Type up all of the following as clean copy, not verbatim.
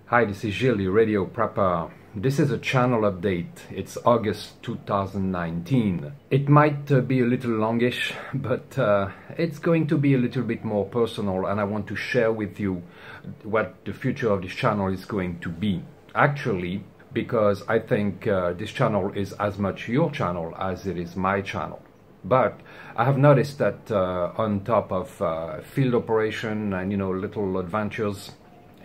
Hi, this is Gilles, the radio prepper. This is a channel update. It's August 2019. It might be a little longish, but it's going to be a little bit more personal, and I want to share with you what the future of this channel is going to be. Actually, because I think this channel is as much your channel as it is my channel. But I have noticed that on top of field operation and little adventures,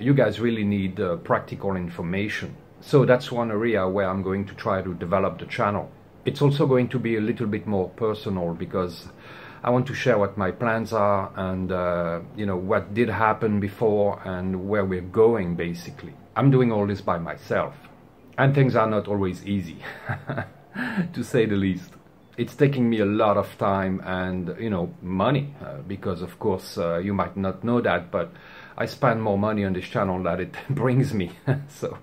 you guys really need practical information. So that's one area where I'm going to try to develop the channel. It's also going to be a little bit more personal because I want to share what my plans are and what did happen before and where we're going basically. I'm doing all this by myself and things are not always easy to say the least. It's taking me a lot of time and money because of course you might not know that, but I spend more money on this channel than it brings me.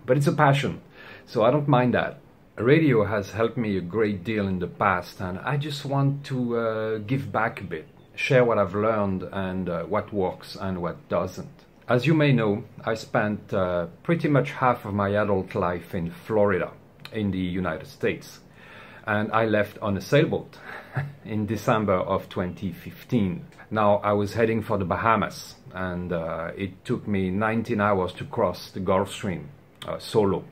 But it's a passion, so I don't mind that. Radio has helped me a great deal in the past, and I just want to give back a bit, share what I've learned and what works and what doesn't. As you may know, I spent pretty much half of my adult life in Florida, in the United States. And I left on a sailboat in December of 2015. Now I was heading for the Bahamas, and it took me 19 hours to cross the Gulf Stream solo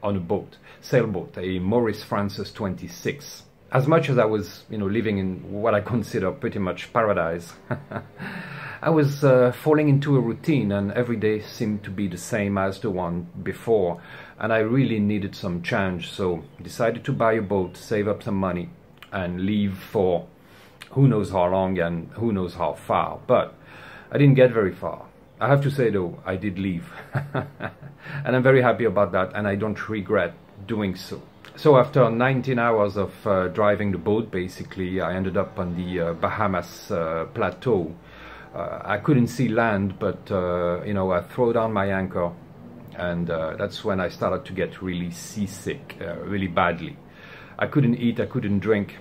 on a boat, sailboat, a Maurice Francis 26. As much as I was living in what I consider pretty much paradise, I was falling into a routine, and every day seemed to be the same as the one before, and I really needed some change, so decided to buy a boat, save up some money and leave for who knows how long and who knows how far. But I didn't get very far. I have to say though, I did leave and I'm very happy about that, and I don't regret doing so. So after 19 hours of driving the boat, basically I ended up on the Bahamas plateau. I couldn't see land, but I threw down my anchor, and that's when I started to get really seasick, really badly. I couldn't eat, I couldn't drink,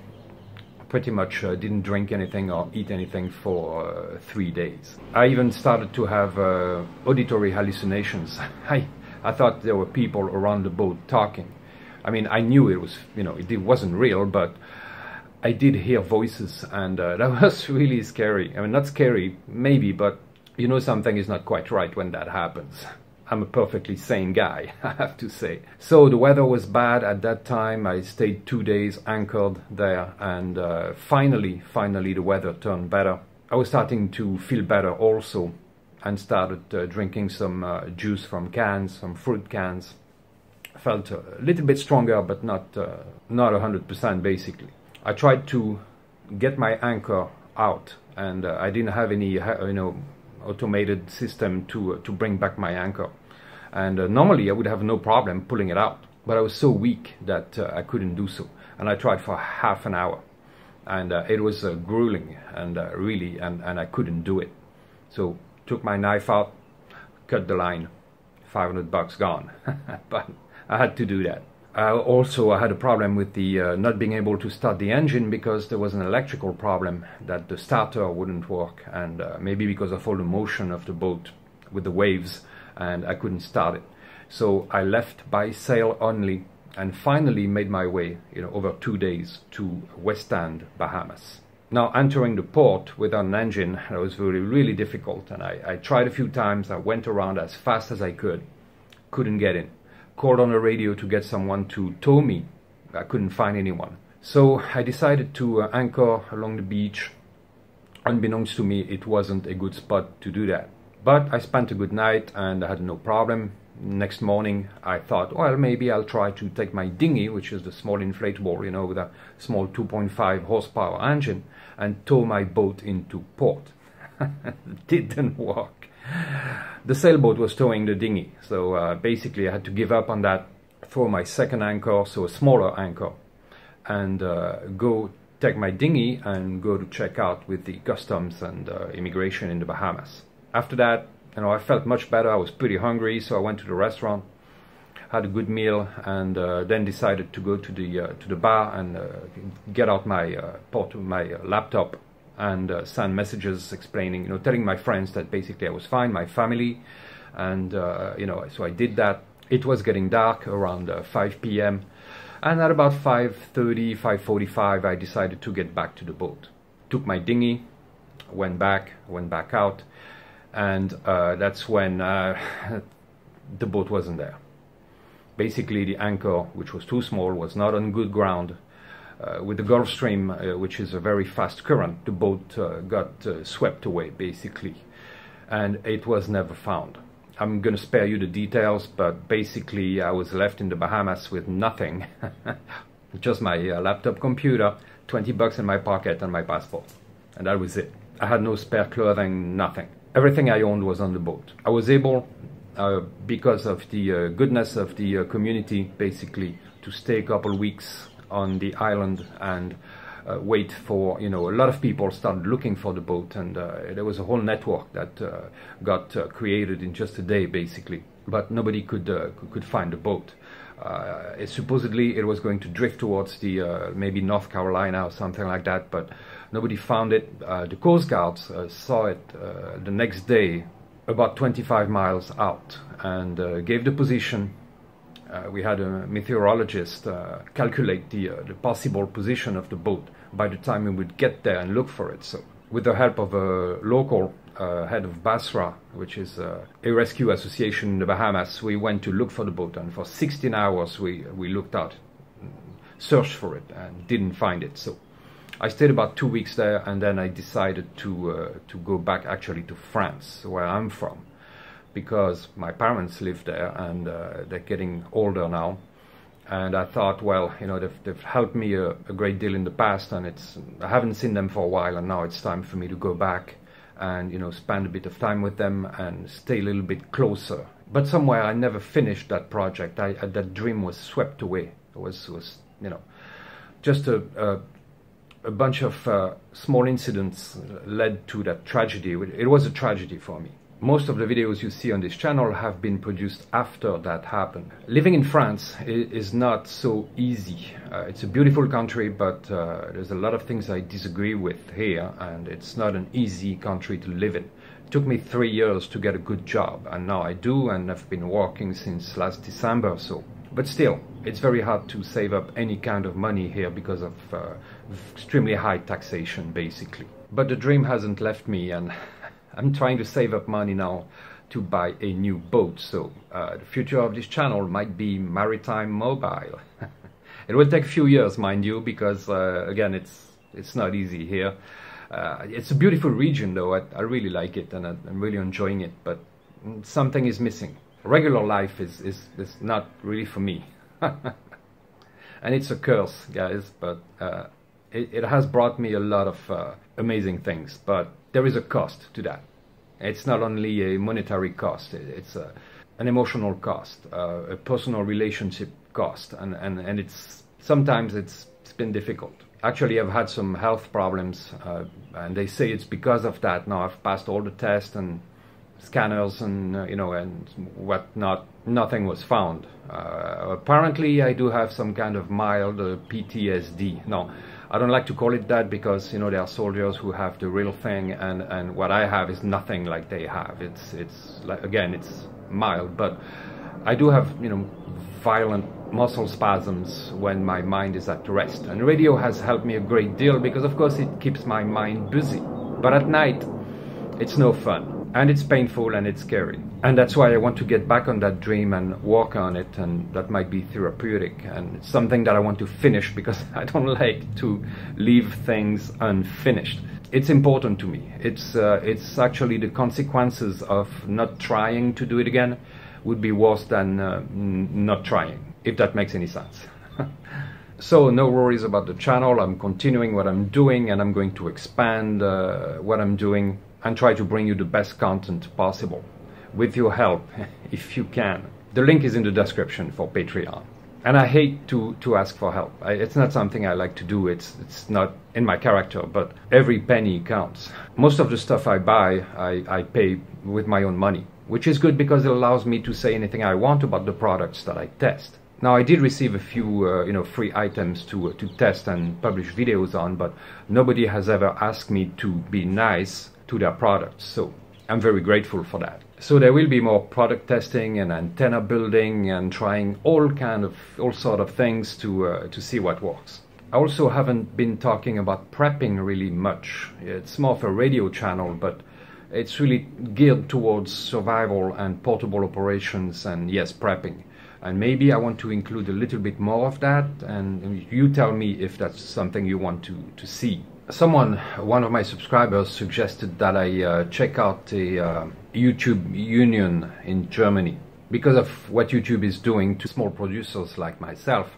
pretty much didn't drink anything or eat anything for 3 days. I even started to have auditory hallucinations. I thought there were people around the boat talking. I mean, I knew it was, it wasn't real, but I did hear voices, and that was really scary. I mean, not scary, maybe, but something is not quite right when that happens. I'm a perfectly sane guy, I have to say. So the weather was bad at that time. I stayed 2 days anchored there, and finally the weather turned better. I was starting to feel better also, and started drinking some juice from cans, some fruit cans. Felt a little bit stronger, but not 100% basically. I tried to get my anchor out, and I didn't have any automated system to bring back my anchor, and normally I would have no problem pulling it out, but I was so weak that I couldn't do so, and I tried for half an hour, and it was grueling and really, and I couldn't do it. So took my knife out, cut the line, $500 gone. But I had to do that. Also, I had a problem with the not being able to start the engine because there was an electrical problem that the starter wouldn't work, and maybe because of all the motion of the boat with the waves, and I couldn't start it. So I left by sail only, and finally made my way over 2 days to West End, Bahamas. Now entering the port without an engine, that was really difficult, and I tried a few times. I went around as fast as I could, couldn't get in. Called on the radio to get someone to tow me. I couldn't find anyone. So I decided to anchor along the beach. Unbeknownst to me, it wasn't a good spot to do that. But I spent a good night and I had no problem. Next morning I thought, well, maybe I'll try to take my dinghy, which is the small inflatable, with a small 2.5 horsepower engine, and tow my boat into port. It didn't work. The sailboat was towing the dinghy, so basically I had to give up on that, throw my second anchor, so a smaller anchor, and go take my dinghy and go to check out with the customs and immigration in the Bahamas. After that, I felt much better. I was pretty hungry, so I went to the restaurant, had a good meal, and then decided to go to the bar and get out my laptop and send messages explaining, telling my friends that basically I was fine, my family, And so I did that. It was getting dark around 5 p.m. and at about 5:30, 5:45 I decided to get back to the boat. Took my dinghy, went back out, and that's when the boat wasn't there. Basically the anchor, which was too small, was not on good ground. With the Gulf Stream, which is a very fast current, the boat got swept away basically, and it was never found. I'm going to spare you the details, but basically I was left in the Bahamas with nothing, just my laptop computer, 20 bucks in my pocket and my passport, and that was it. I had no spare clothing, nothing. Everything I owned was on the boat. I was able, because of the goodness of the community, basically, to stay a couple weeks on the island and wait for, a lot of people started looking for the boat, and there was a whole network that got created in just a day, basically. But nobody could find the boat. Supposedly it was going to drift towards the maybe North Carolina or something like that, but nobody found it. The Coast Guards saw it the next day, about 25 miles out, and gave the position. We had a meteorologist calculate the possible position of the boat by the time we would get there and look for it. So with the help of a local head of Basra, which is a rescue association in the Bahamas, we went to look for the boat, and for 16 hours we looked out, searched for it, and didn't find it. So I stayed about 2 weeks there, and then I decided to go back actually to France, where I'm from, because my parents live there, and they're getting older now. And I thought, well, they've helped me a great deal in the past, and I haven't seen them for a while, and now it's time for me to go back and spend a bit of time with them and stay a little bit closer. But somewhere I never finished that project. That dream was swept away. It was just a bunch of small incidents led to that tragedy. It was a tragedy for me. Most of the videos you see on this channel have been produced after that happened. Living in France is not so easy. It's a beautiful country, but there's a lot of things I disagree with here, and it's not an easy country to live in. It took me 3 years to get a good job, and now I do, and I've been working since last December or so. But still, it's very hard to save up any kind of money here because of extremely high taxation, basically. But the dream hasn't left me, and I'm trying to save up money now to buy a new boat. So the future of this channel might be maritime mobile. It will take a few years, mind you, because again, it's not easy here. It's a beautiful region, though. I really like it, and I'm really enjoying it, but something is missing. Regular life is not really for me. And it's a curse, guys, but it has brought me a lot of amazing things, but there is a cost to that. It's not only a monetary cost, it's an emotional cost, a personal relationship cost, and sometimes it's been difficult. Actually, I've had some health problems, and they say it's because of that. Now I've passed all the tests and scanners and and whatnot. Nothing was found. Apparently, I do have some kind of mild PTSD. No, I don't like to call it that, because there are soldiers who have the real thing, and what I have is nothing like they have. It's like, again, it's mild, but I do have violent muscle spasms when my mind is at rest. And radio has helped me a great deal, because of course it keeps my mind busy. But at night, it's no fun. And it's painful and it's scary. And that's why I want to get back on that dream and work on it, and that might be therapeutic. And it's something that I want to finish, because I don't like to leave things unfinished. It's important to me. It's actually the consequences of not trying to do it again would be worse than not trying, if that makes any sense. So no worries about the channel. I'm continuing what I'm doing, and I'm going to expand what I'm doing and try to bring you the best content possible, with your help, if you can. The link is in the description for Patreon. And I hate to ask for help. It's not something I like to do. It's not in my character, but every penny counts. Most of the stuff I buy, I pay with my own money, which is good because it allows me to say anything I want about the products that I test. Now, I did receive a few free items to test and publish videos on, but nobody has ever asked me to be nice to their products. So I'm very grateful for that. So there will be more product testing and antenna building and trying all sort of things to see what works. I also haven't been talking about prepping really much. It's more of a radio channel, but it's really geared towards survival and portable operations and, yes, prepping. And maybe I want to include a little bit more of that, and you tell me if that's something you want to see. One of my subscribers suggested that I check out a YouTube union in Germany because of what YouTube is doing to small producers like myself,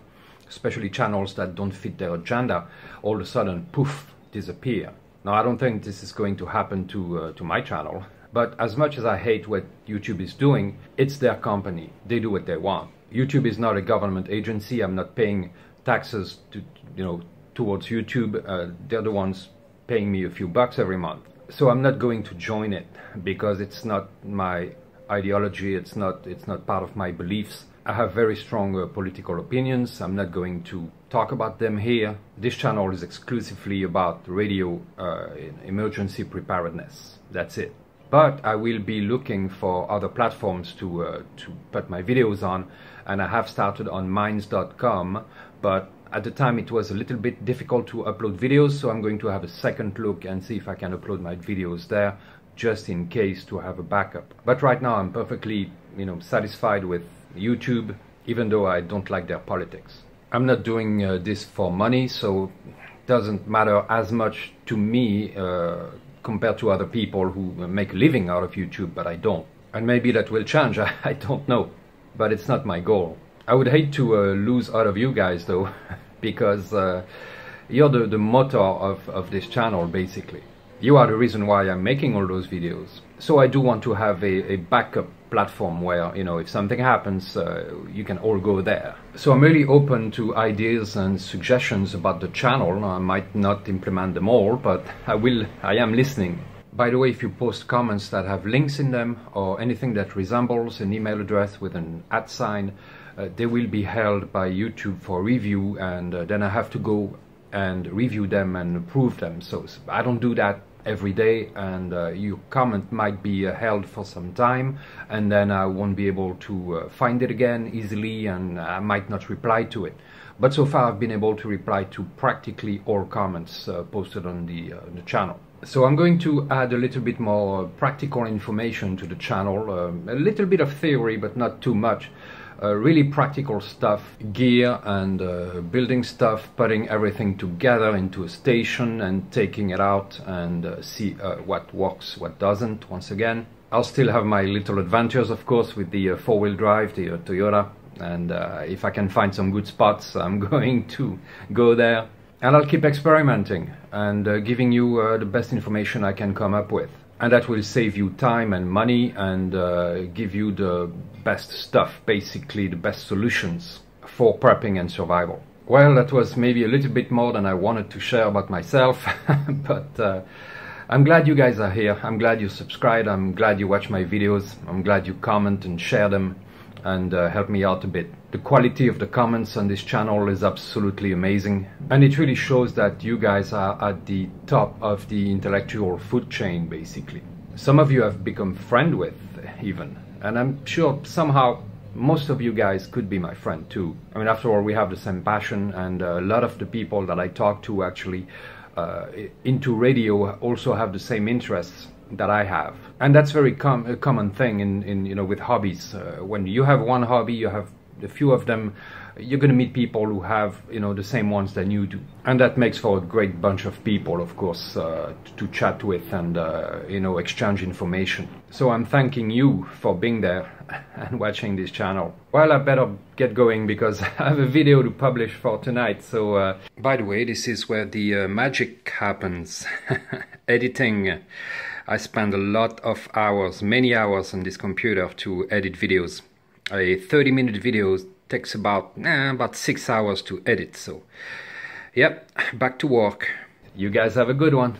especially channels that don't fit their agenda, all of a sudden, poof, disappear. Now, I don't think this is going to happen to my channel, but as much as I hate what YouTube is doing, it's their company. They do what they want. YouTube is not a government agency. I'm not paying taxes towards YouTube. They're the ones paying me a few bucks every month. So I'm not going to join it because it's not my ideology. It's not part of my beliefs. I have very strong political opinions. I'm not going to talk about them here. This channel is exclusively about radio emergency preparedness. That's it. But I will be looking for other platforms to put my videos on, and I have started on minds.com, but at the time it was a little bit difficult to upload videos, so I'm going to have a second look and see if I can upload my videos there, just in case, to have a backup. But right now I'm perfectly, satisfied with YouTube, even though I don't like their politics. I'm not doing this for money, so it doesn't matter as much to me compared to other people who make a living out of YouTube, but I don't. And maybe that will change, I don't know, but it's not my goal. I would hate to lose out of you guys though, because you're the motor of this channel, basically. You are the reason why I'm making all those videos. So I do want to have a backup platform where, if something happens, you can all go there. So I'm really open to ideas and suggestions about the channel. I might not implement them all, but I am listening. By the way, if you post comments that have links in them or anything that resembles an email address with an @sign, they will be held by YouTube for review, and then I have to go and review them and approve them. So I don't do that every day, and your comment might be held for some time, and then I won't be able to find it again easily, and I might not reply to it. But so far I've been able to reply to practically all comments posted on the channel. So I'm going to add a little bit more practical information to the channel, a little bit of theory, but not too much. Really practical stuff, gear and building stuff, putting everything together into a station and taking it out and see what works, what doesn't, once again. I'll still have my little adventures, of course, with the four-wheel drive, the Toyota, and if I can find some good spots, I'm going to go there. And I'll keep experimenting and giving you the best information I can come up with. And that will save you time and money and give you the best stuff, basically the best solutions for prepping and survival. Well, that was maybe a little bit more than I wanted to share about myself, but I'm glad you guys are here. I'm glad you subscribed. I'm glad you watch my videos. I'm glad you comment and share them and help me out a bit. The quality of the comments on this channel is absolutely amazing, and it really shows that you guys are at the top of the intellectual food chain, basically. Some of you have become friends with, even, and I'm sure somehow most of you guys could be my friend too. I mean, after all, we have the same passion, and a lot of the people that I talk to actually into radio also have the same interests that I have, and that's very a common thing in with hobbies. When you have one hobby, you have a few of them, you're going to meet people who have the same ones than you do, and that makes for a great bunch of people, of course, to chat with and exchange information. So I'm thanking you for being there and watching this channel. Well, I better get going because I have a video to publish for tonight. So by the way, this is where the magic happens. Editing. I spend a lot of hours, many hours on this computer to edit videos. A 30-minute video takes about 6 hours to edit. So, yep, back to work. You guys have a good one.